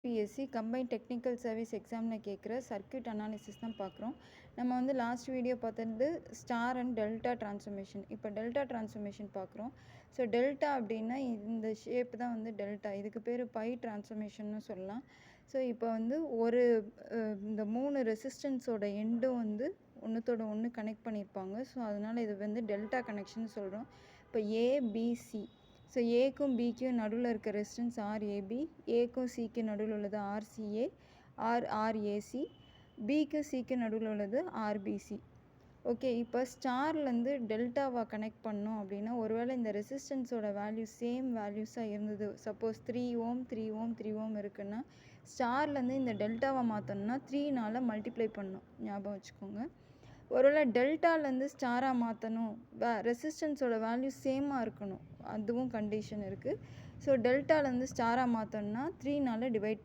BSc combined technical service எக்ஸாமில் கேட்குற circuit analysis தான் பார்க்குறோம். நம்ம வந்து லாஸ்ட் வீடியோ பார்த்தது ஸ்டார் அண்ட் டெல்டா ட்ரான்ஸ்ஃபர்மேஷன். இப்போ டெல்டா ட்ரான்ஸ்ஃபர்மேஷன் பார்க்குறோம். ஸோ டெல்டா அப்படின்னா இந்த ஷேப் தான் வந்து டெல்டா. இதுக்கு பேர் பை ட்ரான்ஸ்ஃபர்மேஷன்னு சொல்லலாம். ஸோ இப்போ வந்து இந்த 3 ரெசிஸ்டன்ஸோட எண்டும் வந்து ஒன்றுத்தோட ஒன்று கனெக்ட் பண்ணியிருப்பாங்க. ஸோ அதனால் இது வந்து டெல்டா கனெக்ஷன் சொல்கிறோம். இப்போ ஏபிசி. ஸோ ஏக்கும் பிக்கும் நடுவில் இருக்க ரெசிஸ்டன்ஸ் ஆர்ஏபி, ஏக்கும் சிக்கு நடுவில் உள்ளது ஆர்சிஏ, ஆர்ஏசி, பிக்கும் சிக்கும் நடுவில் உள்ளது ஆர்பிசி. ஓகே, இப்போ ஸ்டார்லேருந்து டெல்டாவாக கனெக்ட் பண்ணோம் அப்படின்னா ஒருவேளை இந்த ரெசிஸ்டன்ஸோட வேல்யூ சேம் வேல்யூஸாக இருந்தது, சப்போஸ் 3 ஓம் 3 ஓம் 3 ஓம் இருக்குன்னா ஸ்டார்லேருந்து இந்த டெல்டாவை மாற்றணும்னா 3னால் மல்டிப்ளை பண்ணணும், ஞாபகம் வச்சுக்கோங்க. ஒருவேளை டெல்டாலேருந்து ஸ்டாராக மாற்றணும், ரெசிஸ்டன்ஸோட வேல்யூ சேமாக இருக்கணும், அதுவும் கண்டிஷன் இருக்குது. ஸோ டெல்டாலேருந்து ஸ்டாராக மாற்றணும்னா 3னால் டிவைட்